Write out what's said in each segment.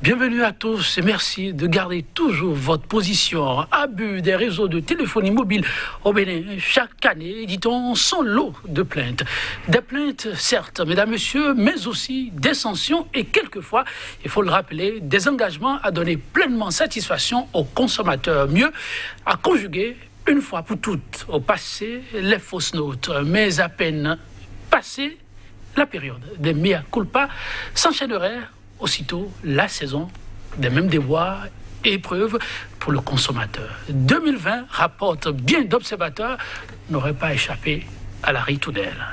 Bienvenue à tous et merci de garder toujours votre position. Abus des réseaux de téléphonie mobile au Bénin, chaque année, dit-on, sont lot de plaintes. Des plaintes, certes, mesdames, messieurs, mais aussi des sanctions et quelquefois, il faut le rappeler, des engagements à donner pleinement satisfaction aux consommateurs. Mieux, à conjuguer une fois pour toutes au passé les fausses notes. Mais à peine passée la période des mea culpa s'enchaînerait aussitôt la saison des mêmes déboires et épreuves pour le consommateur. 2020, rapporte bien d'observateurs, n'aurait pas échappé à la ritournelle.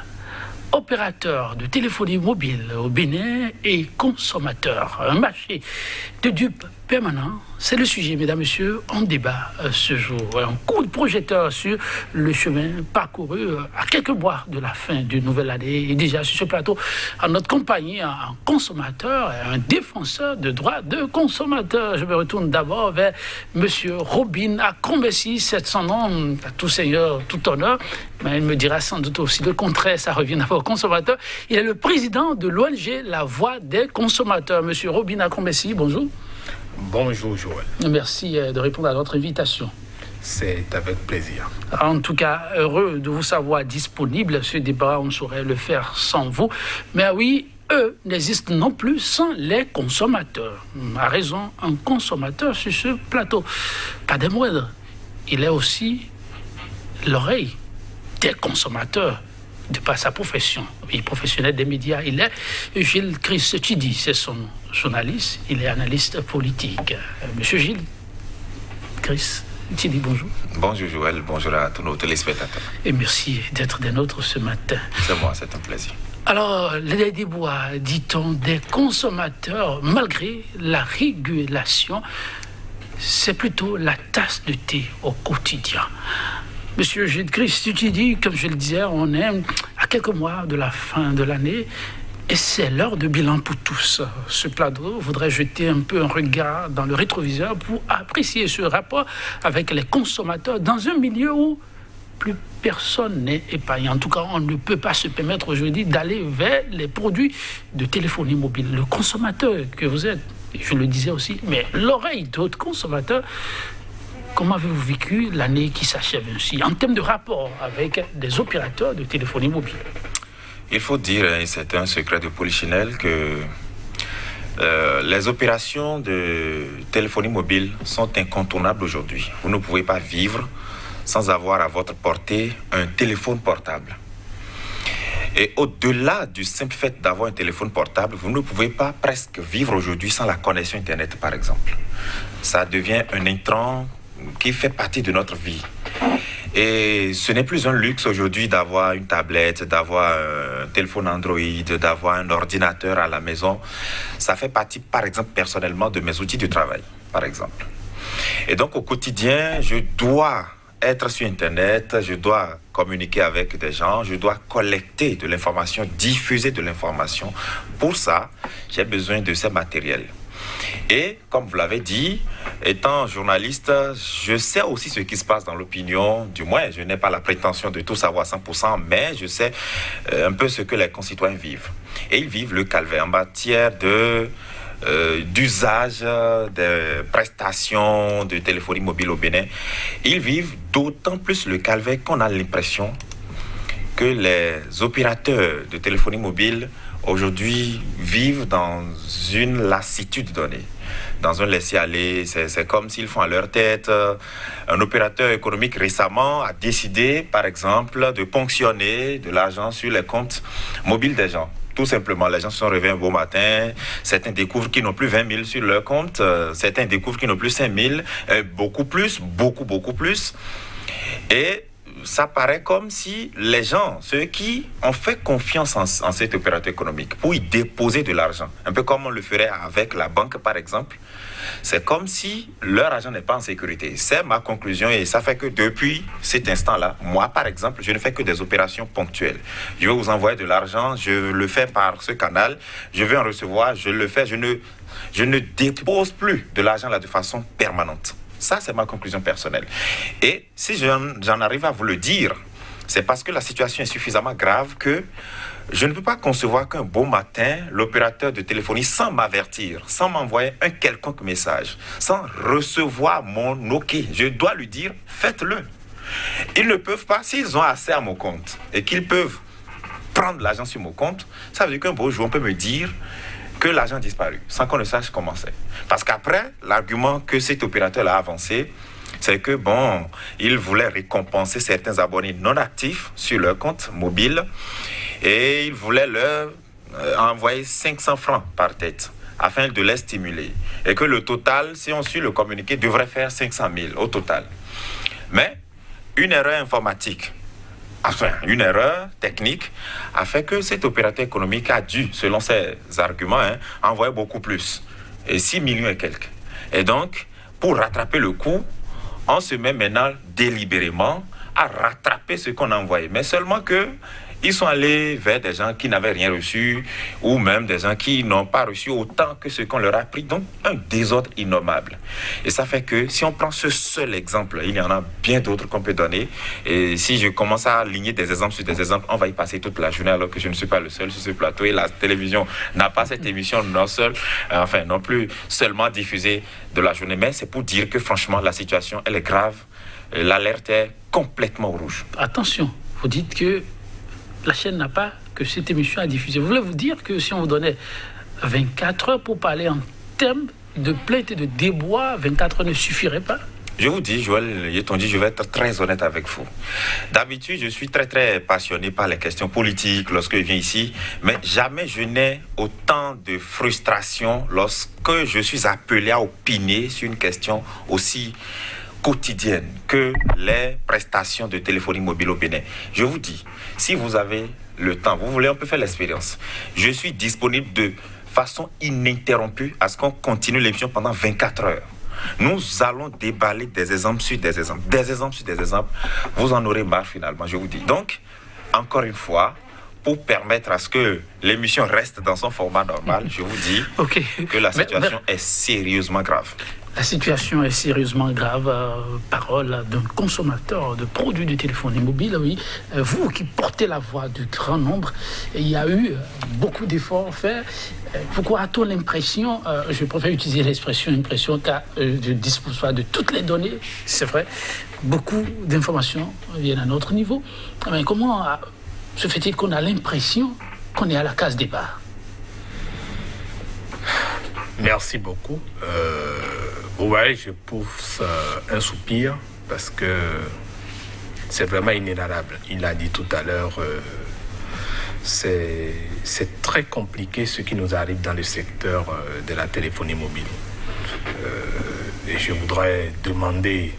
Opérateurs de téléphonie mobile au Bénin et consommateurs. Un marché de dupes permanent, c'est le sujet, mesdames, messieurs, en débat ce jour. Un coup de projecteur sur le chemin parcouru à quelques mois de la fin d'une nouvelle année. Et déjà sur ce plateau, en notre compagnie, un consommateur, un défenseur de droits de consommateurs. Je me retourne d'abord vers monsieur Robin Akombesi, c'est son nom, à tout seigneur, tout honneur. Mais il me dira sans doute aussi le contraire, ça revient d'abord au consommateur. Il est le président de l'ONG La Voix des consommateurs. Monsieur Robin Akombesi, bonjour. Bonjour Joël. Merci de répondre à notre invitation. C'est avec plaisir. En tout cas, heureux de vous savoir disponible. Ce débat, on ne saurait le faire sans vous. Mais oui, eux n'existent non plus sans les consommateurs. A raison, un consommateur sur ce plateau. Pas des moindres. Il est aussi l'oreille des consommateurs de par sa profession. Il est professionnel des médias. Il est Gilles Christidi, c'est son journaliste. Il est analyste politique. Monsieur Gilles Christidi, bonjour. Bonjour Joël, bonjour à tous nos téléspectateurs. Et merci d'être des nôtres ce matin. C'est moi, c'est un plaisir. Alors, les déboires, dit-on, des consommateurs, malgré la régulation, c'est plutôt la tasse de thé au quotidien. Monsieur Gilles Christidi, comme je le disais, on est à quelques mois de la fin de l'année et c'est l'heure de bilan pour tous. Ce plateau voudrait jeter un peu un regard dans le rétroviseur pour apprécier ce rapport avec les consommateurs dans un milieu où plus personne n'est épargné. En tout cas, on ne peut pas se permettre aujourd'hui d'aller vers les produits de téléphonie mobile. Le consommateur que vous êtes, je le disais aussi, mais l'oreille d'autres consommateurs. Comment avez-vous vécu l'année qui s'achève ainsi, en termes de rapport avec des opérateurs de téléphonie mobile? Il faut dire, et c'est un secret de polichinelle, que les opérations de téléphonie mobile sont incontournables aujourd'hui. Vous ne pouvez pas vivre sans avoir à votre portée un téléphone portable. Et au-delà du simple fait d'avoir un téléphone portable, vous ne pouvez pas presque vivre aujourd'hui sans la connexion Internet, par exemple. Ça devient un intrant qui fait partie de notre vie. Et ce n'est plus un luxe aujourd'hui d'avoir une tablette, d'avoir un téléphone Android, d'avoir un ordinateur à la maison. Ça fait partie, par exemple, personnellement, de mes outils de travail, par exemple. Et donc, au quotidien, je dois être sur Internet, je dois communiquer avec des gens, je dois collecter de l'information, diffuser de l'information. Pour ça, j'ai besoin de ces matériels. Et comme vous l'avez dit, étant journaliste, je sais aussi ce qui se passe dans l'opinion. Du moins, je n'ai pas la prétention de tout savoir à 100%, mais je sais un peu ce que les concitoyens vivent. Et ils vivent le calvaire en matière d'usage des prestations de téléphonie mobile au Bénin. Ils vivent d'autant plus le calvaire qu'on a l'impression que les opérateurs de téléphonie mobile aujourd'hui vivent dans une lassitude donnée, dans un laisser-aller. C'est comme s'ils font à leur tête. Un opérateur économique récemment a décidé, par exemple, de ponctionner de l'argent sur les comptes mobiles des gens. Tout simplement, les gens se sont réveillés un beau matin, certains découvrent qu'ils n'ont plus 20 000 sur leur compte, certains découvrent qu'ils n'ont plus 5 000, beaucoup plus. Et ça paraît comme si les gens, ceux qui ont fait confiance en cet opérateur économique pour y déposer de l'argent, un peu comme on le ferait avec la banque par exemple, c'est comme si leur argent n'est pas en sécurité. C'est ma conclusion et ça fait que depuis cet instant-là, moi par exemple, je ne fais que des opérations ponctuelles. Je vais vous envoyer de l'argent, je le fais par ce canal, je vais en recevoir, je le fais, je ne dépose plus de l'argent là de façon permanente. Ça, c'est ma conclusion personnelle. Et si j'en arrive à vous le dire, c'est parce que la situation est suffisamment grave que Je ne peux pas concevoir qu'un beau matin, l'opérateur de téléphonie, sans m'avertir, sans m'envoyer un quelconque message, sans recevoir mon OK, je dois lui dire, faites-le. Ils ne peuvent pas, s'ils ont accès à mon compte et qu'ils peuvent prendre l'argent sur mon compte, ça veut dire qu'un beau jour, on peut me dire que l'argent a disparu, sans qu'on ne sache comment c'est. Parce qu'après, l'argument que cet opérateur a avancé, c'est que, bon, il voulait récompenser certains abonnés non actifs sur leur compte mobile et il voulait leur envoyer 500 francs par tête afin de les stimuler. Et que le total, si on suit le communiqué, devrait faire 500 000 au total. Mais une erreur informatique, enfin, une erreur technique a fait que cet opérateur économique a dû, selon ses arguments, envoyer beaucoup plus, et 6 millions et quelques. Et donc, pour rattraper le coup, on se met maintenant délibérément à rattraper ce qu'on a envoyé. Mais seulement que ils sont allés vers des gens qui n'avaient rien reçu ou même des gens qui n'ont pas reçu autant que ce qu'on leur a pris. Donc, un désordre innommable. Et ça fait que si on prend ce seul exemple, il y en a bien d'autres qu'on peut donner. Et si je commence à aligner des exemples sur des exemples, on va y passer toute la journée alors que je ne suis pas le seul sur ce plateau. Et la télévision n'a pas cette émission non plus seulement diffusée de la journée. Mais c'est pour dire que franchement, la situation, elle est grave. L'alerte est complètement rouge. Attention, vous dites que la chaîne n'a pas que cette émission à diffuser. Vous voulez vous dire que si on vous donnait 24 heures pour parler en termes de plainte et de débois, 24 heures ne suffiraient pas? Je vous dis, Joël Yetonji, je vais être très honnête avec vous. D'habitude, je suis très, très passionné par les questions politiques lorsque je viens ici, mais jamais je n'ai autant de frustration lorsque je suis appelé à opiner sur une question aussi quotidienne que les prestations de téléphonie mobile au Bénin. Je vous dis, si vous avez le temps, vous voulez, on peut faire l'expérience. Je suis disponible de façon ininterrompue à ce qu'on continue l'émission pendant 24 heures. Nous allons déballer des exemples sur des exemples, des exemples sur des exemples. Vous en aurez marre finalement, je vous dis. Donc, encore une fois, pour permettre à ce que l'émission reste dans son format normal, je vous dis que la situation est sérieusement grave. La situation est sérieusement grave. Parole d'un consommateur de produits de téléphonie mobile, oui. Vous qui portez la voix du grand nombre, il y a eu beaucoup d'efforts faits. Pourquoi a-t-on l'impression, je préfère utiliser l'expression impression, car je dispose pas de toutes les données, c'est vrai, beaucoup d'informations viennent à notre niveau. Mais comment se fait-il qu'on a l'impression qu'on est à la case départ? Merci beaucoup. Vous voyez, je pousse un soupir parce que c'est vraiment inénarrable. Il l'a dit tout à l'heure, c'est très compliqué ce qui nous arrive dans le secteur de la téléphonie mobile. Et je voudrais demander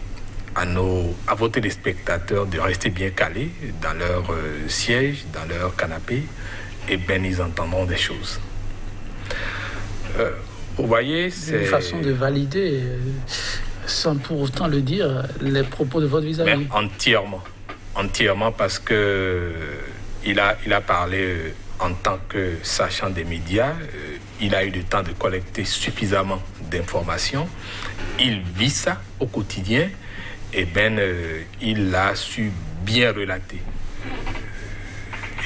à vos téléspectateurs de rester bien calés dans leur siège, dans leur canapé, et bien ils entendront des choses. Vous voyez, c'est une façon de valider, sans pour autant le dire, les propos de votre vis-à-vis. Mais entièrement, parce que il a parlé en tant que sachant des médias, il a eu le temps de collecter suffisamment d'informations, il vit ça au quotidien, et il l'a su bien relater.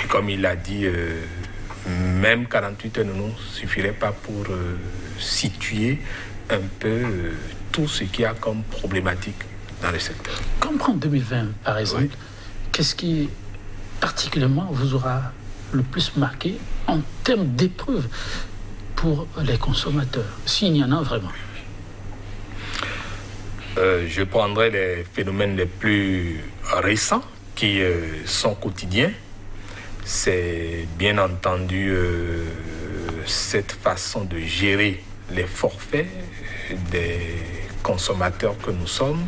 Et comme il l'a dit, même 48 heures ne nous suffirait pas pour situer un peu tout ce qu'il y a comme problématique dans le secteur. Comme en 2020, par exemple, oui. Qu'est-ce qui particulièrement vous aura le plus marqué en termes d'épreuves pour les consommateurs, s'il y en a vraiment? Je prendrai les phénomènes les plus récents qui sont quotidiens. C'est bien entendu cette façon de gérer les forfaits des consommateurs que nous sommes,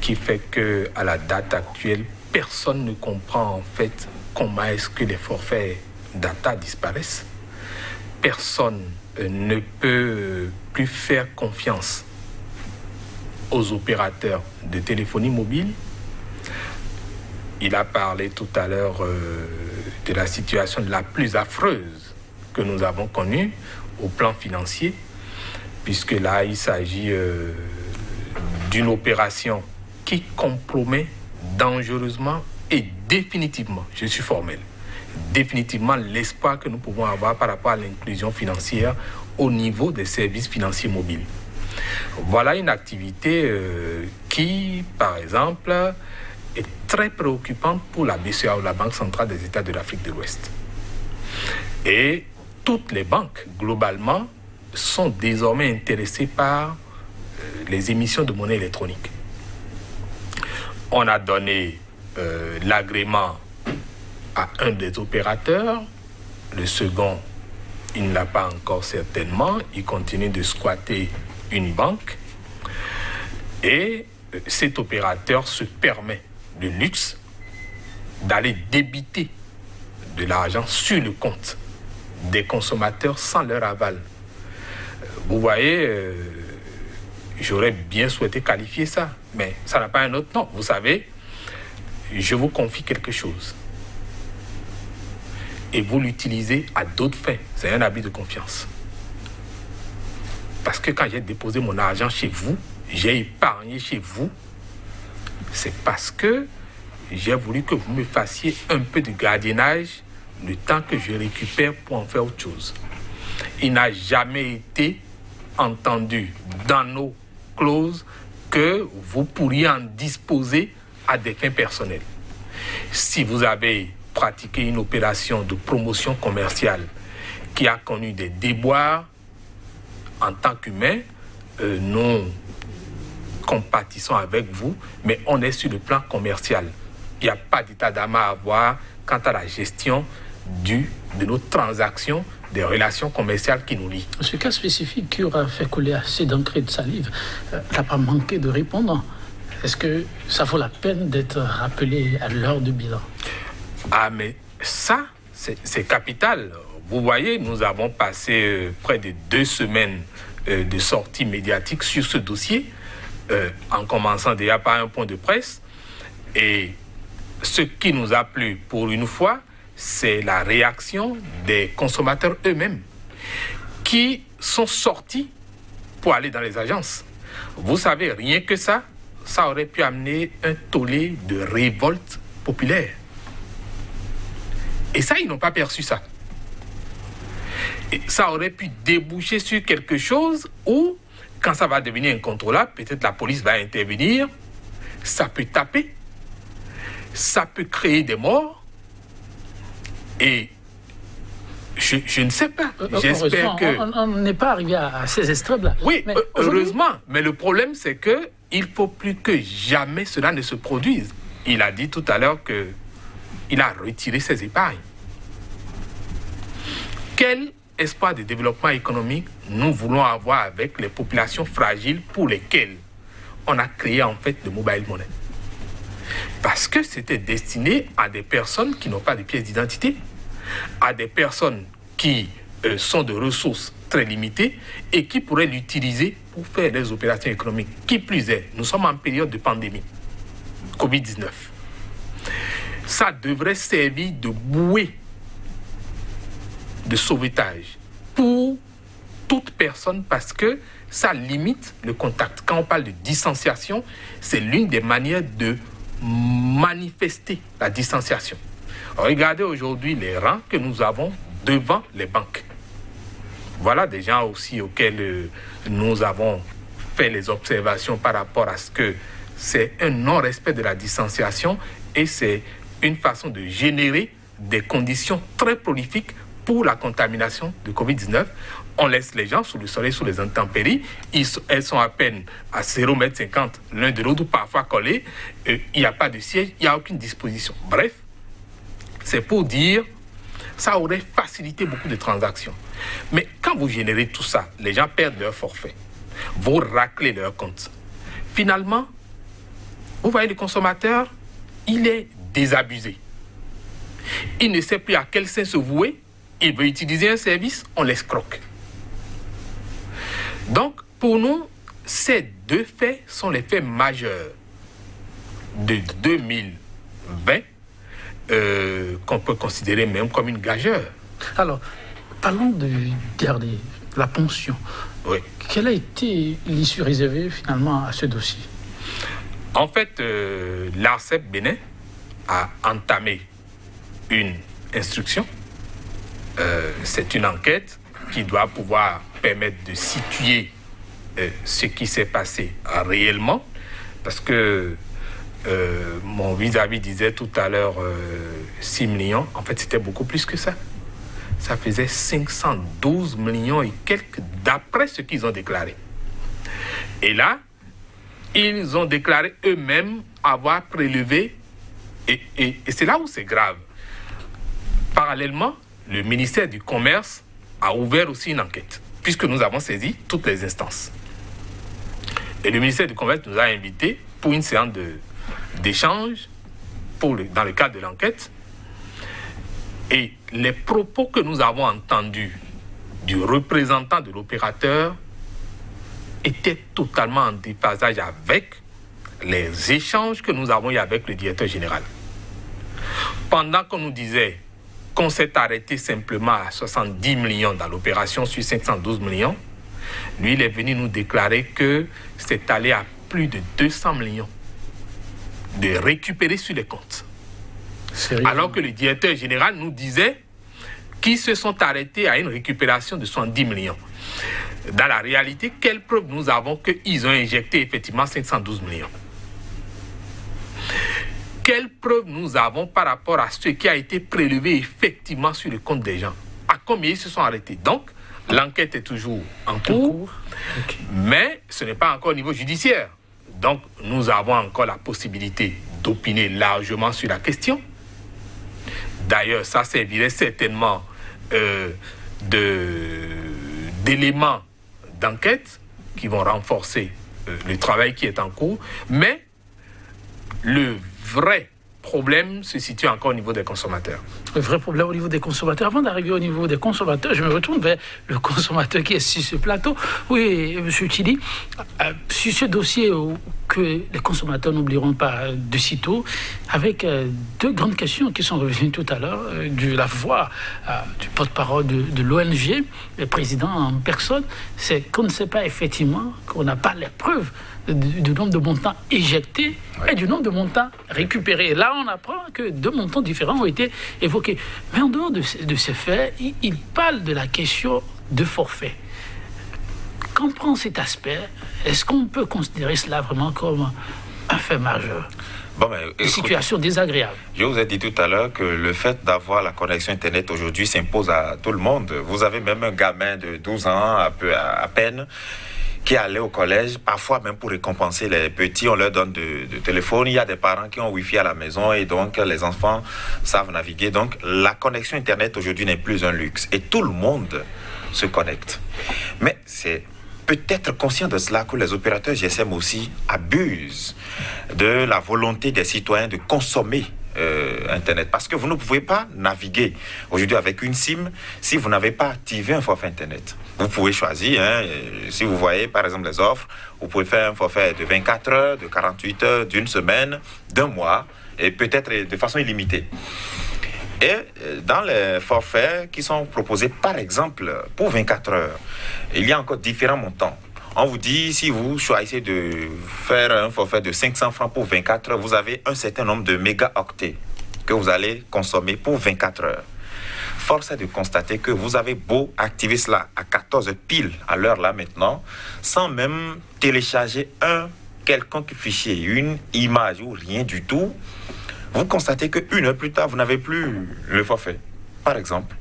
qui fait qu'à la date actuelle, personne ne comprend en fait comment est-ce que les forfaits data disparaissent. Personne ne peut plus faire confiance aux opérateurs de téléphonie mobile. Il a parlé tout à l'heure de la situation la plus affreuse que nous avons connue au plan financier, puisque là, il s'agit d'une opération qui compromet dangereusement et définitivement, je suis formel, définitivement l'espoir que nous pouvons avoir par rapport à l'inclusion financière au niveau des services financiers mobiles. Voilà une activité qui, par exemple, est très préoccupante pour la BCEAO, la Banque centrale des États de l'Afrique de l'Ouest. Et toutes les banques, globalement, sont désormais intéressées par les émissions de monnaie électronique. On a donné l'agrément à un des opérateurs, le second, il ne l'a pas encore certainement, il continue de squatter une banque, et cet opérateur se permet le luxe d'aller débiter de l'argent sur le compte des consommateurs sans leur aval. Vous voyez, j'aurais bien souhaité qualifier ça, mais ça n'a pas un autre nom. Vous savez, je vous confie quelque chose et vous l'utilisez à d'autres fins. C'est un abus de confiance. Parce que quand j'ai déposé mon argent chez vous, j'ai épargné chez vous, c'est parce que j'ai voulu que vous me fassiez un peu de gardiennage le temps que je récupère pour en faire autre chose. Il n'a jamais été entendu dans nos clauses que vous pourriez en disposer à des fins personnelles. Si vous avez pratiqué une opération de promotion commerciale qui a connu des déboires, en tant qu'humains, nous compatissons avec vous, mais on est sur le plan commercial. Il n'y a pas d'état d'âme à avoir quant à la gestion de nos transactions, des relations commerciales qui nous lient. Ce cas spécifique qui aura fait couler assez d'encre et de salive n'a pas manqué de répondre. Est-ce que ça vaut la peine d'être rappelé à l'heure du bilan? Ah, mais ça, c'est capital. Vous voyez, nous avons passé près de 2 semaines de sorties médiatiques sur ce dossier, en commençant déjà par un point de presse. Et ce qui nous a plu pour une fois, c'est la réaction des consommateurs eux-mêmes qui sont sortis pour aller dans les agences. Vous savez, rien que ça aurait pu amener un tollé de révolte populaire. Et ça, ils n'ont pas perçu ça. Et ça aurait pu déboucher sur quelque chose où, quand ça va devenir incontrôlable, peut-être la police va intervenir, ça peut taper, ça peut créer des morts. Et je ne sais pas. J'espère que... On n'est pas arrivé à ces extrêmes-là. Oui, mais heureusement. Mais le problème, c'est qu'il ne faut plus que jamais cela ne se produise. Il a dit tout à l'heure qu'il a retiré ses épargnes. Quel espoir de développement économique nous voulons avoir avec les populations fragiles pour lesquelles on a créé en fait le mobile money? Parce que c'était destiné à des personnes qui n'ont pas de pièces d'identité, à des personnes qui sont de ressources très limitées et qui pourraient l'utiliser pour faire des opérations économiques. Qui plus est, nous sommes en période de pandémie, Covid-19. Ça devrait servir de bouée de sauvetage pour toute personne parce que ça limite le contact. Quand on parle de distanciation, c'est l'une des manières de manifester la distanciation. Regardez aujourd'hui les rangs que nous avons devant les banques. Voilà des gens aussi auxquels nous avons fait les observations par rapport à ce que c'est un non-respect de la distanciation et c'est une façon de générer des conditions très prolifiques pour la contamination de Covid-19. On laisse les gens sous le soleil, sous les intempéries. Elles sont à peine à 0,50 m l'un de l'autre ou parfois collés. Il n'y a pas de siège, il n'y a aucune disposition. Bref, c'est pour dire ça aurait facilité beaucoup de transactions. Mais quand vous générez tout ça, les gens perdent leur forfait. Vous raclez leur compte. Finalement, vous voyez le consommateur, il est désabusé. Il ne sait plus à quel sein se vouer. Il veut utiliser un service, on l'escroque. Donc, pour nous, ces 2 faits sont les faits majeurs de 2020 qu'on peut considérer même comme une gageure. Alors, parlons du dernier, la ponction. Oui. Quelle a été l'issue réservée finalement à ce dossier? En fait, l'ARCEP Bénin a entamé une instruction. C'est une enquête qui doit pouvoir permettre de situer ce qui s'est passé réellement, parce que mon vis-à-vis disait tout à l'heure 6 millions, en fait c'était beaucoup plus que ça. Ça faisait 512 millions et quelques d'après ce qu'ils ont déclaré. Et là, ils ont déclaré eux-mêmes avoir prélevé, et c'est là où c'est grave. Parallèlement, le ministère du Commerce a ouvert aussi une enquête, puisque nous avons saisi toutes les instances. Et le ministère du Commerce nous a invités pour une séance d'échange dans le cadre de l'enquête. Et les propos que nous avons entendus du représentant de l'opérateur étaient totalement en déphasage avec les échanges que nous avons eu avec le directeur général. Pendant qu'on nous disait qu'on s'est arrêté simplement à 70 millions dans l'opération sur 512 millions, lui, il est venu nous déclarer que c'est allé à plus de 200 millions de récupérer sur les comptes. Sérieux? Alors que le directeur général nous disait qu'ils se sont arrêtés à une récupération de 70 millions. Dans la réalité, quelle preuve nous avons qu'ils ont injecté effectivement 512 millions? Quelle preuve nous avons par rapport à ce qui a été prélevé effectivement sur le compte des gens? À combien ils se sont arrêtés? Donc, l'enquête est toujours en cours, okay. Mais ce n'est pas encore au niveau judiciaire. Donc, nous avons encore la possibilité d'opiner largement sur la question. D'ailleurs, ça servirait certainement d'éléments d'enquête qui vont renforcer le travail qui est en cours. Mais le vrai problème se situe encore au niveau des consommateurs. Le vrai problème au niveau des consommateurs. Avant d'arriver au niveau des consommateurs, je me retourne vers le consommateur qui est sur ce plateau. Oui, M. Tchidi, sur ce dossier que les consommateurs n'oublieront pas de sitôt, avec deux grandes questions qui sont revenues tout à l'heure, de la voix du porte-parole de l'ONG, le président en personne, c'est qu'on ne sait pas effectivement, qu'on n'a pas les preuves du nombre de montants éjectés et du nombre de montants récupérés. Là, on apprend que deux montants différents ont été évoqués. Mais en dehors de ces faits, il parle de la question de forfait. Quand on prend cet aspect, est-ce qu'on peut considérer cela vraiment comme un fait majeur? Une situation désagréable. Je vous ai dit tout à l'heure que le fait d'avoir la connexion Internet aujourd'hui s'impose à tout le monde. Vous avez même un gamin de 12 ans, à peine, qui allaient au collège, parfois même pour récompenser les petits, on leur donne de téléphone. Il y a des parents qui ont Wi-Fi à la maison et donc les enfants savent naviguer. Donc la connexion Internet aujourd'hui n'est plus un luxe et tout le monde se connecte. Mais c'est peut-être conscient de cela que les opérateurs GSM aussi abusent de la volonté des citoyens de consommer Internet. Parce que vous ne pouvez pas naviguer aujourd'hui avec une SIM si vous n'avez pas activé un forfait Internet. Vous pouvez choisir, si vous voyez par exemple les offres, vous pouvez faire un forfait de 24 heures, de 48 heures, d'une semaine, d'un mois, et peut-être de façon illimitée. Et dans les forfaits qui sont proposés, par exemple, pour 24 heures, il y a encore différents montants. On vous dit, si vous choisissez de faire un forfait de 500 francs pour 24 heures, vous avez un certain nombre de mégaoctets que vous allez consommer pour 24 heures. Force est de constater que vous avez beau activer cela à 14 pile à l'heure là maintenant, sans même télécharger un quelconque fichier, une image ou rien du tout, vous constatez qu'une heure plus tard, vous n'avez plus le forfait, par exemple.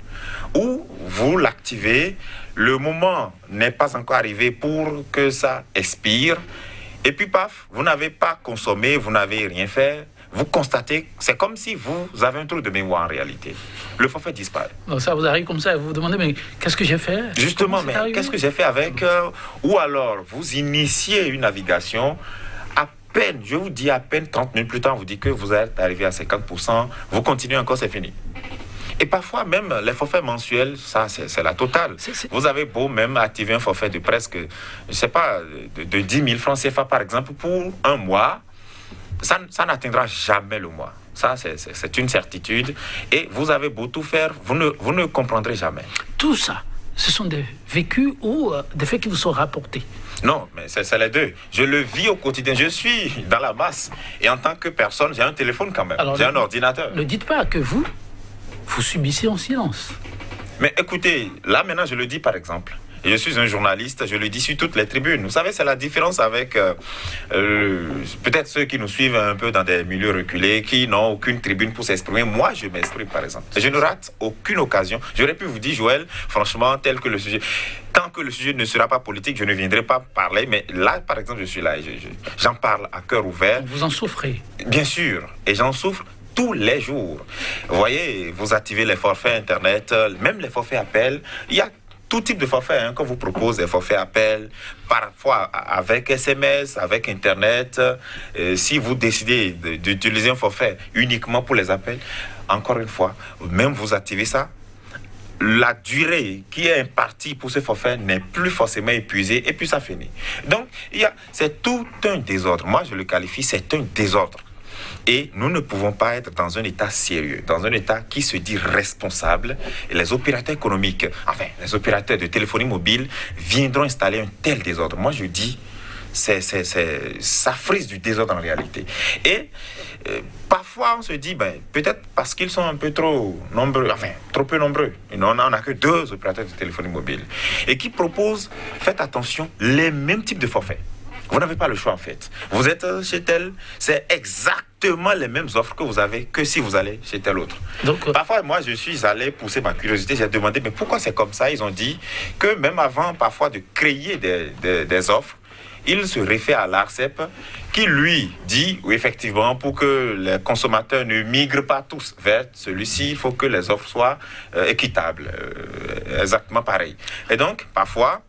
Ou vous l'activez, le moment n'est pas encore arrivé pour que ça expire, et puis paf, vous n'avez pas consommé, vous n'avez rien fait, vous constatez, c'est comme si vous avez un trou de mémoire en réalité. Le forfait disparaît. Donc ça vous arrive comme ça, vous vous demandez, mais qu'est-ce que j'ai fait? Justement, mais qu'est-ce que j'ai fait avec ou alors, vous initiez une navigation, à peine, je vous dis à peine 30 minutes plus tard, on vous dit que vous êtes arrivé à 50%, vous continuez encore, c'est fini. Et parfois même, les forfaits mensuels, ça c'est la totale. Vous avez beau même activer un forfait de presque, je sais pas, de 10 000 francs CFA par exemple, pour un mois, ça n'atteindra jamais le mois. Ça, c'est une certitude. Et vous avez beau tout faire, vous ne comprendrez jamais. Tout ça, ce sont des vécus ou des faits qui vous sont rapportés? Non, mais c'est les deux. Je le vis au quotidien. Je suis dans la masse. Et en tant que personne, j'ai un téléphone quand même. Alors, j'ai un ordinateur. Ne dites pas que vous vous subissez en silence. Mais écoutez, là maintenant je le dis par exemple. Je suis un journaliste, je le dis sur toutes les tribunes. Vous savez, c'est la différence avec peut-être ceux qui nous suivent un peu dans des milieux reculés, qui n'ont aucune tribune pour s'exprimer. Moi, je m'exprime, par exemple. Je ne rate aucune occasion. J'aurais pu vous dire, Joël, franchement, tel que le sujet... Tant que le sujet ne sera pas politique, je ne viendrai pas parler. Mais là, par exemple, je suis là et j'en parle à cœur ouvert. Vous en souffrez? Bien sûr. Et j'en souffre tous les jours. Vous voyez, vous activez les forfaits Internet, même les forfaits appels. Il y a tout type de forfait qu'on vous propose, des forfaits appels, parfois avec SMS, avec Internet. Si vous décidez d'utiliser un forfait uniquement pour les appels, encore une fois, même vous activez ça, la durée qui est impartie pour ce forfait n'est plus forcément épuisée et puis ça finit. Donc, c'est tout un désordre. Moi, je le qualifie, c'est un désordre. Et nous ne pouvons pas être dans un état sérieux, dans un état qui se dit responsable. Et les opérateurs économiques, enfin, les opérateurs de téléphonie mobile viendront installer un tel désordre. Moi, je dis, ça frise du désordre en réalité. Et parfois, on se dit, peut-être parce qu'ils sont un peu trop nombreux, enfin, trop peu nombreux. On n'a que 2 opérateurs de téléphonie mobile. Et qui proposent, faites attention, les mêmes types de forfaits. Vous n'avez pas le choix en fait. Vous êtes chez tel, c'est exactement les mêmes offres que vous avez que si vous allez chez tel autre. Donc, parfois, moi, je suis allé pousser ma curiosité. J'ai demandé, mais pourquoi c'est comme ça? Ils ont dit que même avant, parfois, de créer des offres, ils se réfèrent à l'ARCEP qui, lui, dit, oui, effectivement, pour que les consommateurs ne migrent pas tous vers celui-ci, il faut que les offres soient équitables, exactement pareil. Et donc, parfois,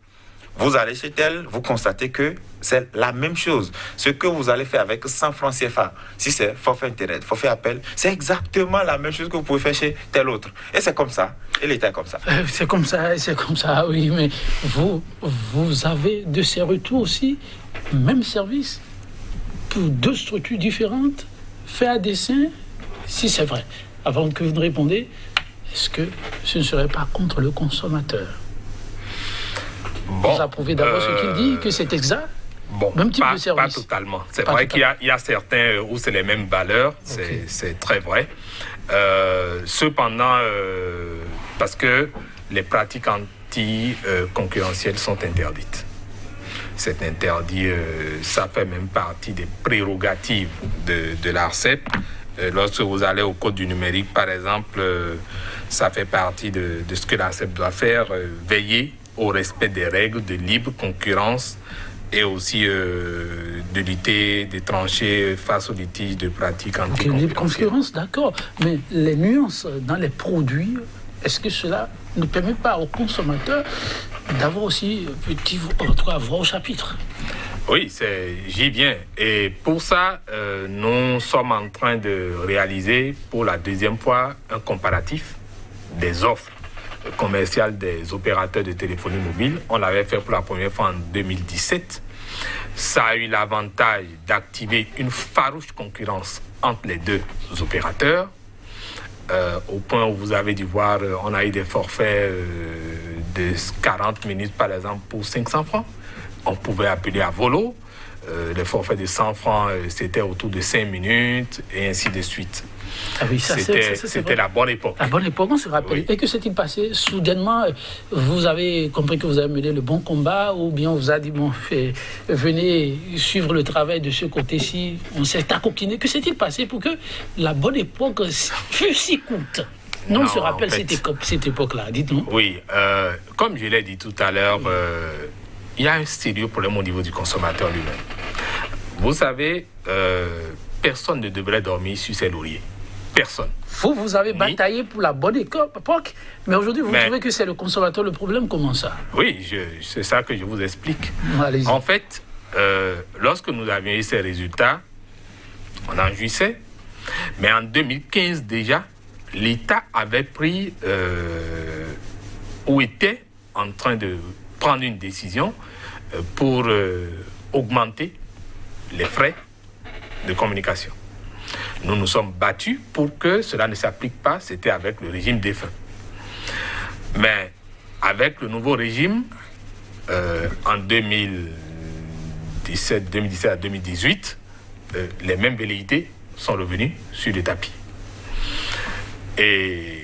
vous allez chez tel, vous constatez que c'est la même chose. Ce que vous allez faire avec 100 francs CFA, si c'est forfait Internet, forfait appel, c'est exactement la même chose que vous pouvez faire chez tel autre. Et c'est comme ça. Et l'État est comme ça. C'est comme ça, oui. Mais vous avez de ces retours aussi, même service, pour 2 structures différentes, fait à dessein, si c'est vrai. Avant que vous ne répondiez, est-ce que ce ne serait pas contre le consommateur? Vous approuvez d'abord ce qu'il dit, que c'est exact? Même type de service? Pas totalement. C'est vrai qu'il y a certains où c'est les mêmes valeurs, c'est très vrai. Cependant, parce que les pratiques anti-concurrentielles sont interdites. C'est interdit, ça fait même partie des prérogatives de l'ARCEP. Lorsque vous allez au Code du numérique, par exemple, ça fait partie de ce que l'ARCEP doit faire, veiller au respect des règles de libre concurrence et aussi de lutter, de trancher face aux litiges de pratiques anticoncurrentielles. Libre concurrence, d'accord, mais les nuances dans les produits, est-ce que cela ne permet pas aux consommateurs d'avoir aussi voix au chapitre? Oui, j'y viens. Et pour ça, nous sommes en train de réaliser pour la 2e fois un comparatif des offres commerciales des opérateurs de téléphonie mobile. On l'avait fait pour la première fois en 2017. Ça a eu l'avantage d'activer une farouche concurrence entre les 2 opérateurs, au point où vous avez dû voir, on a eu des forfaits de 40 minutes par exemple pour 500 francs. On pouvait appeler à volo. Les forfaits de 100 francs, c'était autour de 5 minutes et ainsi de suite. Ah oui, c'était la bonne époque. La bonne époque, on se rappelle. Oui. Et que s'est-il passé? Soudainement, vous avez compris que vous avez mené le bon combat, ou bien on vous a dit, venez suivre le travail de ce côté-ci, on s'est accoquiné. Que s'est-il passé pour que la bonne époque fût si courte? Non, on se rappelle cette époque-là, dites-nous. Oui, comme je l'ai dit tout à l'heure, il y a un sérieux problème au niveau du consommateur lui-même. Vous savez, personne ne devrait dormir sur ses lauriers. Personne. Vous avez bataillé pour la bonne époque, mais aujourd'hui, vous trouvez que c'est le consommateur le problème? Comment ça? Oui, c'est ça que je vous explique. Allez-y. En fait, lorsque nous avions eu ces résultats, on en jouissait. Mais en 2015 déjà, l'État avait pris ou était en train de prendre une décision pour augmenter les frais de communication. Nous nous sommes battus pour que cela ne s'applique pas, c'était avec le régime défunt. Mais avec le nouveau régime, en 2017 à 2018, les mêmes velléités sont revenues sur le tapis. Et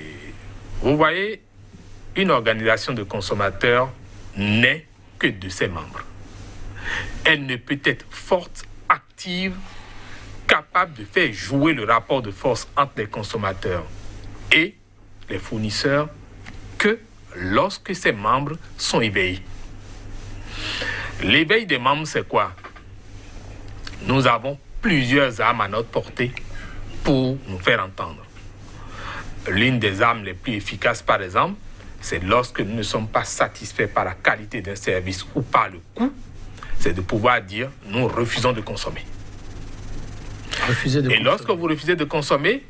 Vous voyez, une organisation de consommateurs n'est que de ses membres. Elle ne peut être forte, active, capable de faire jouer le rapport de force entre les consommateurs et les fournisseurs que lorsque ses membres sont éveillés. L'éveil des membres, c'est quoi? Nous avons plusieurs armes à notre portée pour nous faire entendre. L'une des armes les plus efficaces, par exemple, c'est lorsque nous ne sommes pas satisfaits par la qualité d'un service ou par le coût, c'est de pouvoir dire « nous refusons de consommer ». Et lorsque vous refusez de consommer,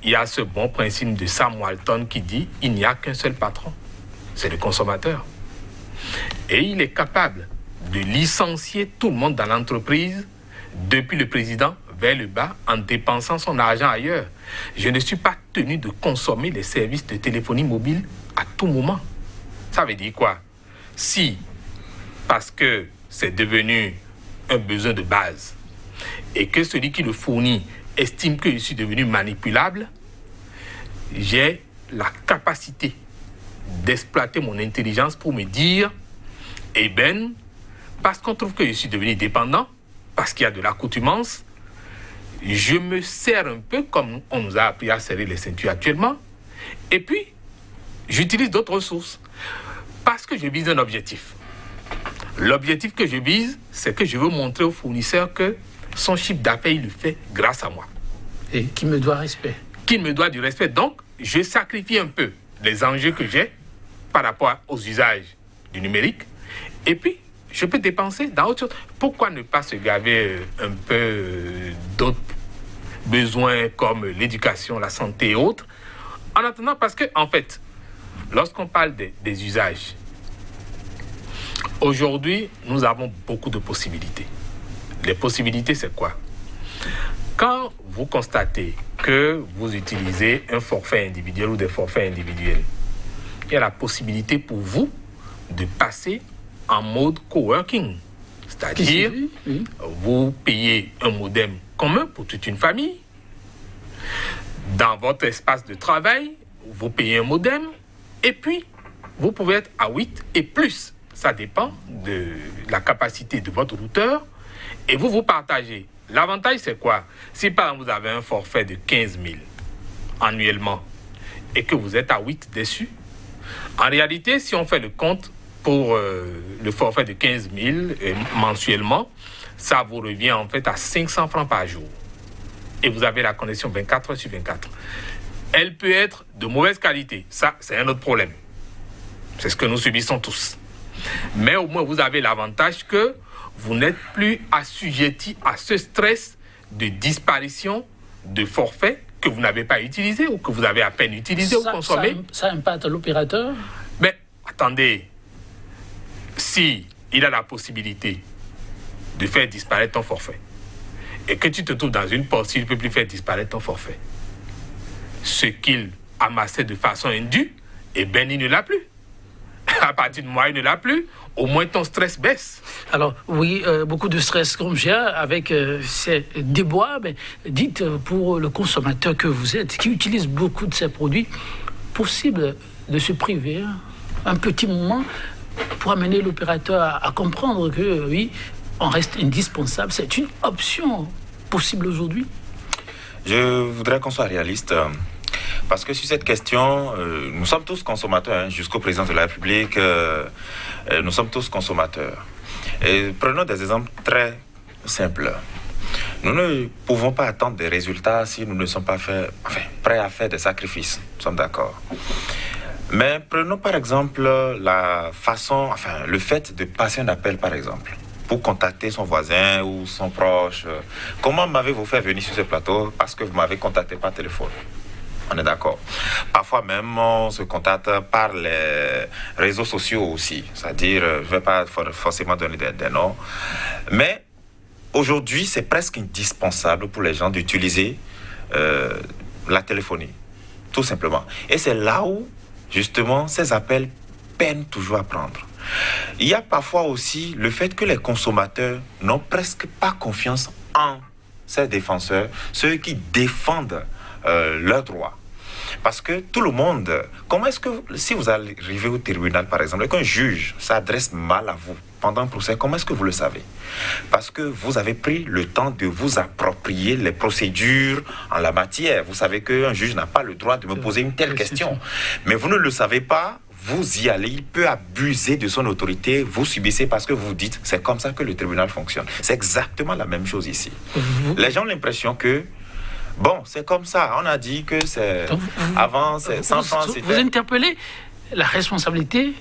il y a ce bon principe de Sam Walton qui dit « il n'y a qu'un seul patron, c'est le consommateur ». Et il est capable de licencier tout le monde dans l'entreprise, depuis le président vers le bas, en dépensant son argent ailleurs. Je ne suis pas tenu de consommer les services de téléphonie mobile à tout moment. Ça veut dire quoi? Si, parce que c'est devenu un besoin de base, et que celui qui le fournit estime que je suis devenu manipulable, j'ai la capacité d'exploiter mon intelligence pour me dire, eh bien, parce qu'on trouve que je suis devenu dépendant, parce qu'il y a de l'accoutumance, je me sers un peu comme on nous a appris à serrer les ceintures actuellement, et puis j'utilise d'autres ressources, parce que je vise un objectif. L'objectif que je vise, c'est que je veux montrer au fournisseur que son chiffre d'affaires, il le fait grâce à moi. Et qu'il me doit respect. Qu'il me doit du respect. Donc, je sacrifie un peu les enjeux que j'ai par rapport aux usages du numérique, et puis je peux dépenser dans autre chose. Pourquoi ne pas se gaver un peu d'autres besoins comme l'éducation, la santé et autres, en attendant, parce que, en fait, lorsqu'on parle des usages, aujourd'hui, nous avons beaucoup de possibilités. Les possibilités, c'est quoi? Quand vous constatez que vous utilisez un forfait individuel ou des forfaits individuels, il y a la possibilité pour vous de passer en mode coworking. C'est-à-dire, vous payez un modem commun pour toute une famille. Dans votre espace de travail, vous payez un modem. Et puis, vous pouvez être à 8 et plus. Ça dépend de la capacité de votre routeur. Et vous partagez. L'avantage, c'est quoi? Si par exemple, vous avez un forfait de 15 000 annuellement et que vous êtes à 8 dessus, en réalité, si on fait le compte pour le forfait de 15 000 mensuellement, ça vous revient en fait à 500 francs par jour. Et vous avez la connexion 24 heures sur 24. Elle peut être de mauvaise qualité. Ça, c'est un autre problème. C'est ce que nous subissons tous. Mais au moins, vous avez l'avantage que vous n'êtes plus assujetti à ce stress de disparition de forfait que vous n'avez pas utilisé ou que vous avez à peine utilisé ou consommé. Ça impacte l'opérateur? Mais attendez, si il a la possibilité de faire disparaître ton forfait et que tu te trouves dans une poste, il ne peut plus faire disparaître ton forfait, ce qu'il amassait de façon indue, eh bien, il ne l'a plus. À partir de moi, il ne l'a plus. Au moins, ton stress baisse. Alors, oui, beaucoup de stress comme j'ai avec ces déboires. Mais dites, pour le consommateur que vous êtes, qui utilise beaucoup de ces produits, possible de se priver un petit moment pour amener l'opérateur à comprendre que, oui, on reste indispensable. C'est une option possible aujourd'hui? Je voudrais qu'on soit réaliste. Parce que sur cette question, nous sommes tous consommateurs, jusqu'au président de la République, nous sommes tous consommateurs. Et prenons des exemples très simples. Nous ne pouvons pas attendre des résultats si nous ne sommes pas prêts à faire des sacrifices. Nous sommes d'accord. Mais prenons par exemple le fait de passer un appel par exemple, pour contacter son voisin ou son proche. Comment m'avez-vous fait venir sur ce plateau? Parce que vous m'avez contacté par téléphone. On est d'accord. Parfois même, on se contacte par les réseaux sociaux aussi. C'est-à-dire, je ne vais pas forcément donner des noms. Mais aujourd'hui, c'est presque indispensable pour les gens d'utiliser la téléphonie. Tout simplement. Et c'est là où, justement, ces appels peinent toujours à prendre. Il y a parfois aussi le fait que les consommateurs n'ont presque pas confiance en ces défenseurs, ceux qui défendent leurs droits. Parce que tout le monde, comment est-ce que, si vous arrivez au tribunal par exemple, et qu'un juge s'adresse mal à vous pendant un procès, comment est-ce que vous le savez? Parce que vous avez pris le temps de vous approprier les procédures en la matière. Vous savez qu'un juge n'a pas le droit de me poser une telle question. Mais vous ne le savez pas, vous y allez, il peut abuser de son autorité, vous subissez parce que vous dites, c'est comme ça que le tribunal fonctionne. C'est exactement la même chose ici. Les gens ont l'impression que, bon, c'est comme ça, on a dit que c'est... Avant, c'est 100 francs, c'était... Vous interpellez la responsabilité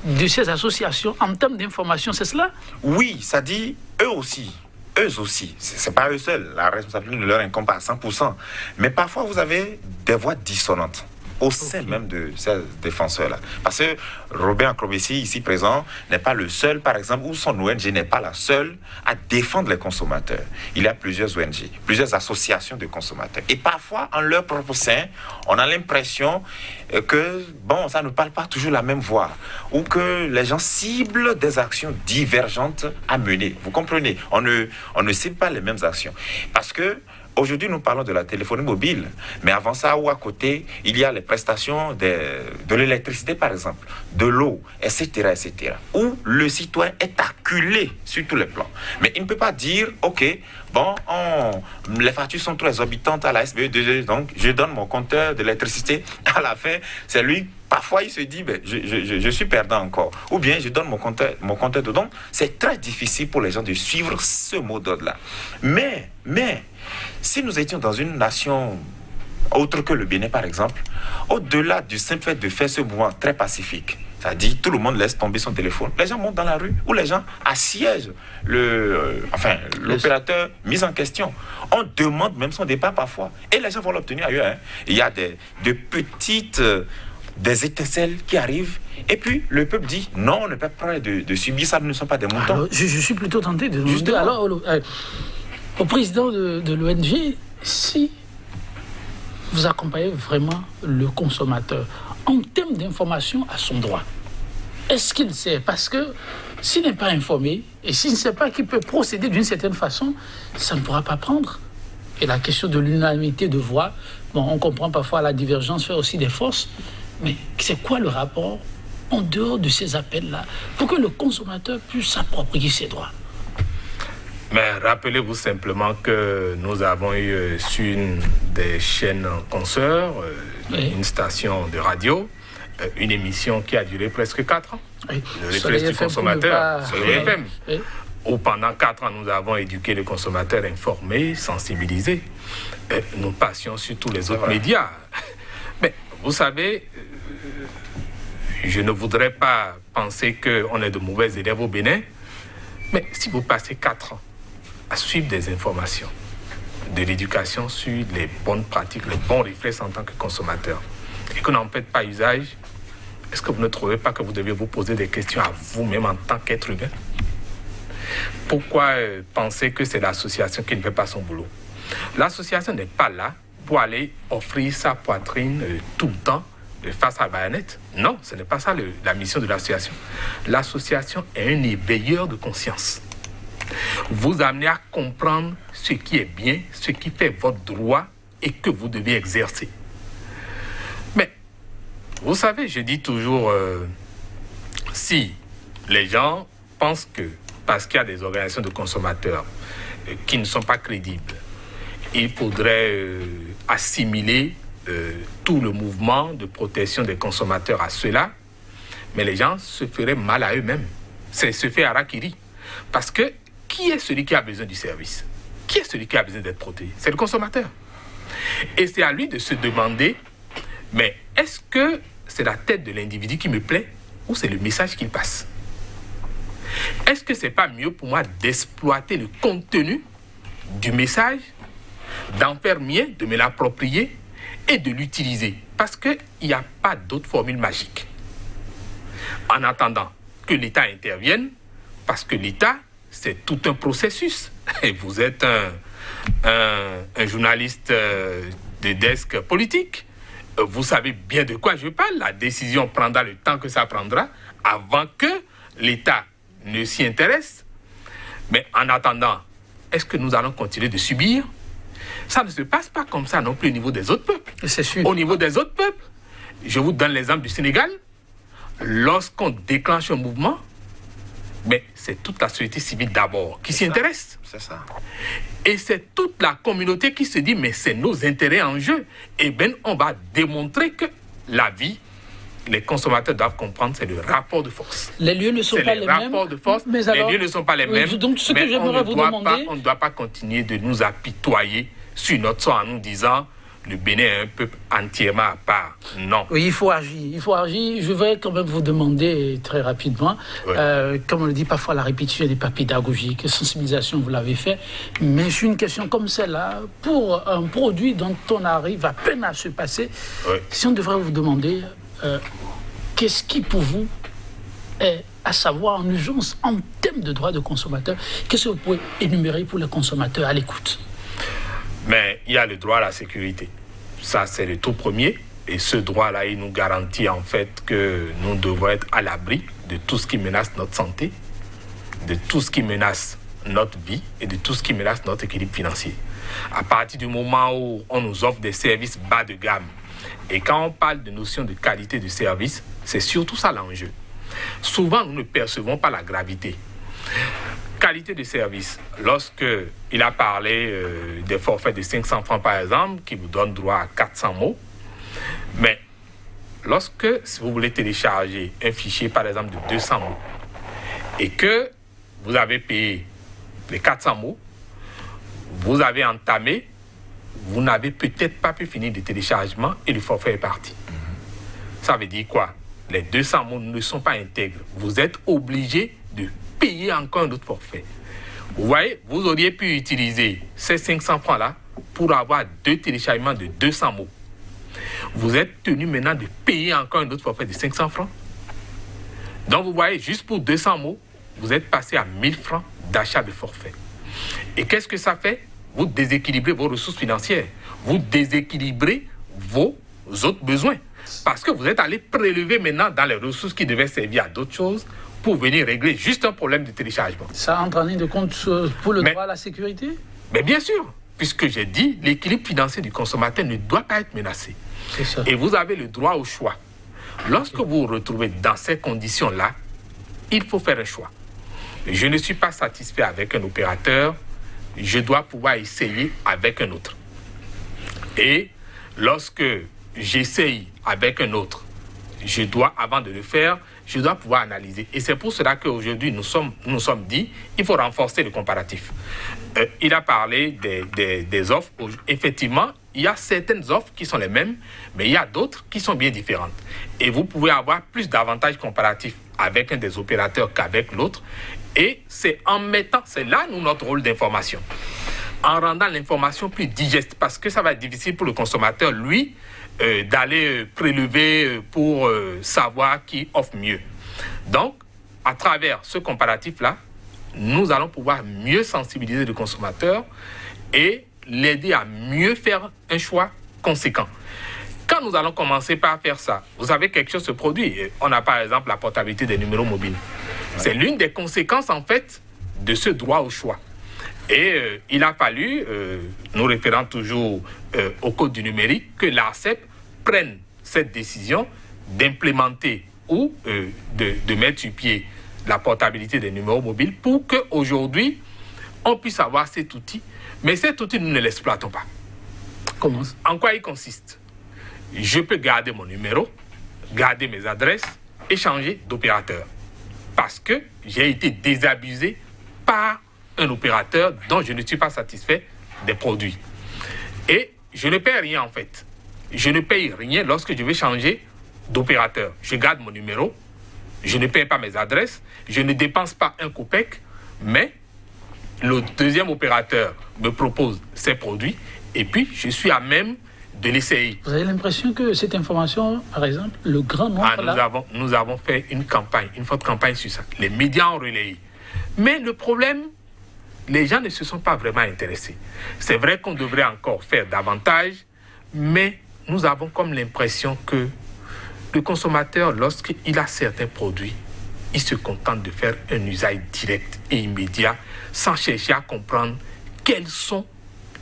de ces associations en termes d'information, c'est cela? Oui, ça dit eux aussi. C'est pas eux seuls. La responsabilité ne leur incombe pas à 100%. Mais parfois, vous avez des voix dissonantes au sein même de ces défenseurs-là. Parce que Robert Akrobessi, ici présent, n'est pas le seul, par exemple, ou son ONG n'est pas la seule à défendre les consommateurs. Il y a plusieurs ONG, plusieurs associations de consommateurs. Et parfois, en leur propre sein, on a l'impression que, bon, ça ne parle pas toujours la même voix, ou que les gens ciblent des actions divergentes à mener. Vous comprenez? On ne cible pas les mêmes actions. Parce que aujourd'hui, nous parlons de la téléphonie mobile, mais avant ça, ou à côté, il y a les prestations de l'électricité, par exemple, de l'eau, etc., etc., où le citoyen est acculé sur tous les plans. Mais il ne peut pas dire, OK, bon, les factures sont trop exorbitantes à la SBE, donc je donne mon compteur d'électricité. À la fin, c'est lui. Parfois, il se dit, ben, je suis perdant encore. Ou bien, je donne mon compteur de don. C'est très difficile pour les gens de suivre ce mot d'ordre-là. Mais, si nous étions dans une nation autre que le Bénin, par exemple, au-delà du simple fait de faire ce mouvement très pacifique, c'est-à-dire tout le monde laisse tomber son téléphone, les gens montent dans la rue, ou les gens assiègent l'opérateur mis en question. On demande même son départ parfois. Et les gens vont l'obtenir ailleurs. Hein. Il y a de petites... des étincelles qui arrivent, et puis le peuple dit non, on ne peut pas de subir ça, nous ne sommes pas des moutons. Alors, je suis plutôt tenté de demander alors au président de l'ONG si vous accompagnez vraiment le consommateur en termes d'information à son droit. Est-ce qu'il sait? Parce que s'il n'est pas informé et s'il ne sait pas qu'il peut procéder d'une certaine façon, ça ne pourra pas prendre. Et la question de l'unanimité de voix, bon, on comprend parfois la divergence fait aussi des forces. Mais c'est quoi le rapport en dehors de ces appels-là pour que le consommateur puisse s'approprier ses droits? Mais rappelez-vous simplement que nous avons eu sur une des chaînes consoeurs, une station de radio, une émission qui a duré presque 4 ans. Oui. Le réflexe du consommateur, sur FM. Oui. Où pendant 4 ans, nous avons éduqué le consommateur, informé, sensibilisé. Nous passions sur tous les autres médias. Mais vous savez, je ne voudrais pas penser qu'on est de mauvais élèves au Bénin, mais si vous passez 4 ans à suivre des informations, de l'éducation sur les bonnes pratiques, les bons réflexes en tant que consommateur, et que vous n'en faites pas usage, est-ce que vous ne trouvez pas que vous devez vous poser des questions à vous-même en tant qu'être humain? Pourquoi penser que c'est l'association qui ne fait pas son boulot? L'association n'est pas là pour aller offrir sa poitrine tout le temps face à la baïonnette. Non, ce n'est pas ça la mission de l'association. L'association est un éveilleur de conscience. Vous amenez à comprendre ce qui est bien, ce qui fait votre droit et que vous devez exercer. Mais, vous savez, je dis toujours, si les gens pensent que parce qu'il y a des organisations de consommateurs qui ne sont pas crédibles, il faudrait assimiler tout le mouvement de protection des consommateurs à cela, mais les gens se feraient mal à eux-mêmes. C'est se fait harakiri. Parce que qui est celui qui a besoin du service? Qui est celui qui a besoin d'être protégé? C'est le consommateur. Et c'est à lui de se demander, mais est-ce que c'est la tête de l'individu qui me plaît ou c'est le message qu'il passe? Est-ce que c'est pas mieux pour moi d'exploiter le contenu du message, d'en faire mien, de me l'approprier et de l'utiliser? Parce qu'il n'y a pas d'autre formule magique. En attendant que l'État intervienne, parce que l'État, c'est tout un processus. Et vous êtes un journaliste de desk politique. Vous savez bien de quoi je parle. La décision prendra le temps que ça prendra avant que l'État ne s'y intéresse. Mais en attendant, est-ce que nous allons continuer de subir? Ça ne se passe pas comme ça non plus au niveau des autres peuples. C'est sûr. Au niveau des autres peuples, je vous donne l'exemple du Sénégal. Lorsqu'on déclenche un mouvement, mais c'est toute la société civile d'abord qui s'y intéresse. C'est ça. Et c'est toute la communauté qui se dit, mais c'est nos intérêts en jeu. Et bien, on va démontrer que la vie, les consommateurs doivent comprendre, c'est le rapport de force. Les lieux ne sont pas les mêmes. C'est les rapports de force, mais alors, les lieux ne sont pas les mêmes. Donc, ce que j'aimerais vous demander... On ne doit pas continuer de nous apitoyer sur notre sort en nous disant le Bénin est un peuple entièrement à part. Non. Oui, il faut agir. Il faut agir. Je vais quand même vous demander très rapidement, comme on le dit parfois, la répétition n'est pas pédagogique. Sensibilisation, vous l'avez fait. Mais j'ai une question comme celle-là. Pour un produit dont on arrive à peine à se passer, si on devrait vous demander qu'est-ce qui, pour vous, est à savoir en urgence en termes de droits de consommateur, qu'est-ce que vous pouvez énumérer pour les consommateurs à l'écoute? Mais il y a le droit à la sécurité. Ça, c'est le tout premier. Et ce droit-là, il nous garantit en fait que nous devons être à l'abri de tout ce qui menace notre santé, de tout ce qui menace notre vie et de tout ce qui menace notre équilibre financier. À partir du moment où on nous offre des services bas de gamme, et quand on parle de notion de qualité de service, c'est surtout ça l'enjeu. Souvent, nous ne percevons pas la gravité. Qualité de service. Lorsque il a parlé des forfaits de 500 francs, par exemple, qui vous donnent droit à 400 mots, mais lorsque, si vous voulez télécharger un fichier, par exemple, de 200 mots, et que vous avez payé les 400 mots, vous avez entamé, vous n'avez peut-être pas pu finir le téléchargement et le forfait est parti. Ça veut dire quoi? Les 200 mots ne sont pas intègres. Vous êtes obligé de payer encore un autre forfait. Vous voyez, vous auriez pu utiliser ces 500 francs-là pour avoir 2 téléchargements de 200 mots. Vous êtes tenu maintenant de payer encore un autre forfait de 500 francs. Donc vous voyez, juste pour 200 mots, vous êtes passé à 1000 francs d'achat de forfait. Et qu'est-ce que ça fait? Vous déséquilibrez vos ressources financières. Vous déséquilibrez vos autres besoins. Parce que vous êtes allé prélever maintenant dans les ressources qui devaient servir à d'autres choses pour venir régler juste un problème de téléchargement. Ça entre en ligne de compte pour le droit à la sécurité? Mais bien sûr, puisque j'ai dit, l'équilibre financier du consommateur ne doit pas être menacé. C'est ça. Et vous avez le droit au choix. Lorsque vous vous retrouvez dans ces conditions-là, il faut faire un choix. Je ne suis pas satisfait avec un opérateur, je dois pouvoir essayer avec un autre. Et lorsque j'essaye avec un autre, je dois, avant de le faire, je dois pouvoir analyser. Et c'est pour cela qu'aujourd'hui, nous nous sommes dit, il faut renforcer le comparatif. Il a parlé des offres. Effectivement, il y a certaines offres qui sont les mêmes, mais il y a d'autres qui sont bien différentes. Et vous pouvez avoir plus d'avantages comparatifs avec un des opérateurs qu'avec l'autre. Et c'est en mettant, c'est là notre rôle d'information. En rendant l'information plus digeste, parce que ça va être difficile pour le consommateur, lui, d'aller prélever pour savoir qui offre mieux. Donc, à travers ce comparatif-là, nous allons pouvoir mieux sensibiliser le consommateur et l'aider à mieux faire un choix conséquent. Quand nous allons commencer par faire ça, vous savez, quelque chose se produit. On a par exemple la portabilité des numéros mobiles. C'est l'une des conséquences, en fait, de ce droit au choix. Et il a fallu, nous référant toujours au Code du numérique, que l'ARCEP prenne cette décision d'implémenter ou de mettre sur pied la portabilité des numéros mobiles pour qu'aujourd'hui, on puisse avoir cet outil. Mais cet outil, nous ne l'exploitons pas. Comment? En quoi il consiste? Je peux garder mon numéro, garder mes adresses et changer d'opérateur. Parce que j'ai été désabusé par un opérateur dont je ne suis pas satisfait des produits. Et je ne paye rien en fait. Je ne paye rien lorsque je vais changer d'opérateur. Je garde mon numéro, je ne paye pas mes adresses, je ne dépense pas un copec, mais le deuxième opérateur me propose ses produits et puis je suis à même de l'essayer. Vous avez l'impression que cette information, par exemple, le grand nombre... Nous avons fait une campagne, une forte campagne sur ça. Les médias ont relayé. Mais le problème, les gens ne se sont pas vraiment intéressés. C'est vrai qu'on devrait encore faire davantage, mais nous avons comme l'impression que le consommateur, lorsqu'il a certains produits, il se contente de faire un usage direct et immédiat sans chercher à comprendre quels sont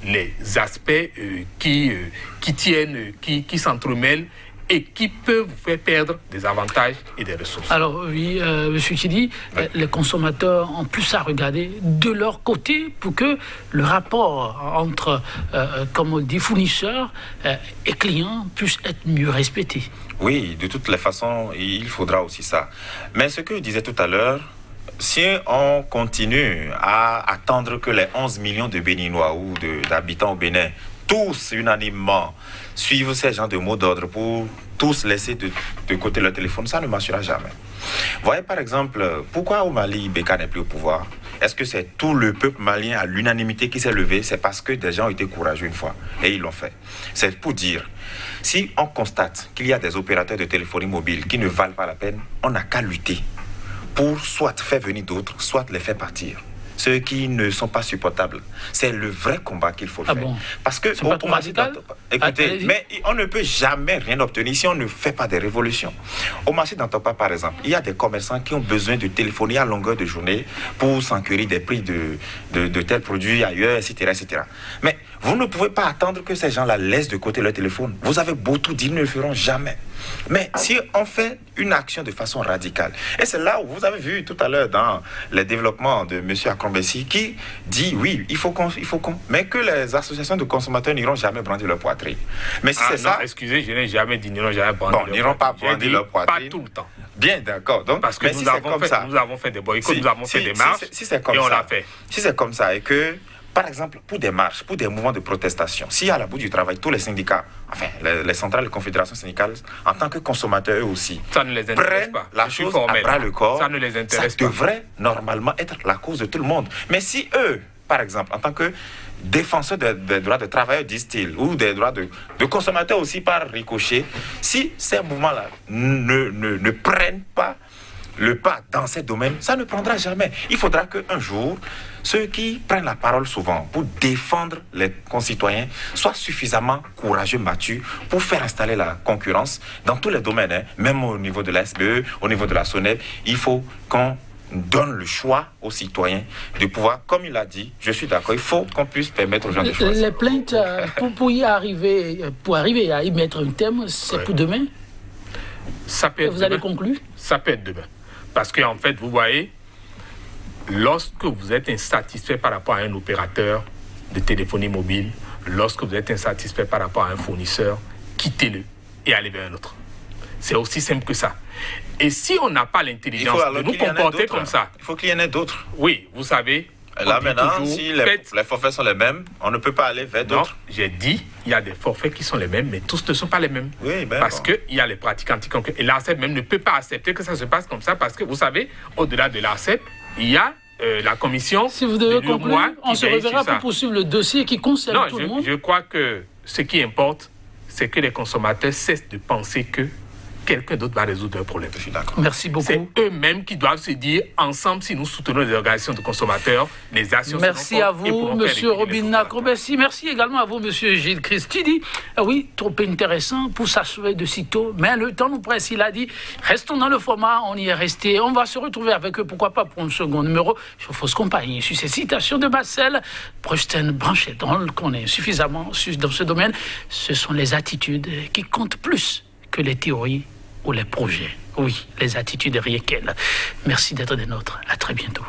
les aspects qui tiennent, qui s'entremêlent et qui peuvent vous faire perdre des avantages et des ressources. Alors oui, M. Chidi, les consommateurs ont plus à regarder de leur côté pour que le rapport entre, comme on dit, fournisseurs et clients puisse être mieux respecté. Oui, de toutes les façons, il faudra aussi ça. Mais ce que je disais tout à l'heure, si on continue à attendre que les 11 millions de Béninois ou d'habitants au Bénin, tous unanimement, suivent ces genres de mots d'ordre pour tous laisser de côté leur téléphone, ça ne marchera jamais. Voyez par exemple, pourquoi au Mali, Beka n'est plus au pouvoir? Est-ce que c'est tout le peuple malien à l'unanimité qui s'est levé? C'est parce que des gens ont été courageux une fois et ils l'ont fait. C'est pour dire, si on constate qu'il y a des opérateurs de téléphonie mobile qui ne valent pas la peine, on n'a qu'à lutter pour soit faire venir d'autres, soit les faire partir. Ceux qui ne sont pas supportables. C'est le vrai combat qu'il faut faire. Bon. Parce que on m'a dit, écoutez, mais on ne peut jamais rien obtenir si on ne fait pas des révolutions. Au marché d'Antopa, par exemple, il y a des commerçants qui ont besoin de téléphonie à longueur de journée pour s'enquérir des prix de tels produits ailleurs, etc., etc. Mais vous ne pouvez pas attendre que ces gens-là laissent de côté leur téléphone. Vous avez beau tout dire, ils ne le feront jamais. Mais si on fait une action de façon radicale, et c'est là où vous avez vu tout à l'heure dans les développements de M. Akrombessi qui dit oui, il faut qu'on, mais que les associations de consommateurs n'iront jamais brandir leur poitrine. Mais si c'est non, ça... excusez, je n'ai jamais dit n'iront jamais brandir leur poitrine. Bon, n'iront pas brandir leur poitrine. Pas tout le temps. Bien, d'accord. Donc, parce que nous avons fait des boycotts, nous avons fait des marches, et on l'a fait. Si c'est comme ça et que... Par exemple, pour des marches, pour des mouvements de protestation, si à la bout du travail, tous les syndicats, enfin, les centrales, les confédérations syndicales, en tant que consommateurs eux aussi, ça ne les intéresse pas. La chose à bras le corps, ça ne les intéresse pas. Devrait normalement être la cause de tout le monde. Mais si eux, par exemple, en tant que défenseurs des droits de travailleurs, disent-ils, ou des droits de consommateurs aussi par ricochet, si ces mouvements-là ne prennent pas le pas dans ces domaines, ça ne prendra jamais. Il faudra qu'un jour, ceux qui prennent la parole souvent pour défendre les concitoyens soient suffisamment courageux, matures, pour faire installer la concurrence dans tous les domaines, hein, même au niveau de la SBE, au niveau de la SONEB. Il faut qu'on donne le choix aux citoyens de pouvoir, comme il a dit, je suis d'accord, il faut qu'on puisse permettre aux gens de choisir. Les plaintes, pour arriver à y mettre un thème, c'est pour demain? Ça peut être vous demain. Allez conclure? Ça peut être demain. Parce qu'en fait, vous voyez, lorsque vous êtes insatisfait par rapport à un opérateur de téléphonie mobile, lorsque vous êtes insatisfait par rapport à un fournisseur, quittez-le et allez vers un autre. C'est aussi simple que ça. Et si on n'a pas l'intelligence de nous comporter comme ça... Il faut qu'il y en ait d'autres. Oui, vous savez... Là maintenant, si les forfaits sont les mêmes, on ne peut pas aller vers d'autres. Non, j'ai dit, il y a des forfaits qui sont les mêmes, mais tous ne sont pas les mêmes. Oui, parce qu'il y a les pratiques anti-concurrence. Et l'ARCEP même ne peut pas accepter que ça se passe comme ça, parce que vous savez, au-delà de l'ARCEP, il y a la commission... Si vous devez conclure, on se reverra pour poursuivre le dossier qui concerne tout le monde. Je crois que ce qui importe, c'est que les consommateurs cessent de penser que quelqu'un d'autre va résoudre leurs problèmes. Je suis d'accord. Merci beaucoup. C'est eux-mêmes qui doivent se dire, ensemble, si nous soutenons les organisations de consommateurs, les actions Merci à vous, M. Robin Akrombessi. Merci également à vous, M. Gilles Christidi. Oui, trop intéressant pour s'assurer de sitôt. Mais le temps nous presse, il a dit, restons dans le format, on y est resté. On va se retrouver avec eux, pourquoi pas, pour un second numéro sur Fausse Compagnie. Sur ces citations de Marcel Prosten Branchet, on le connaît suffisamment dans ce domaine. Ce sont les attitudes qui comptent plus que les théories ou les projets. Oui, les attitudes rien qu'elles. Merci d'être des nôtres. À très bientôt.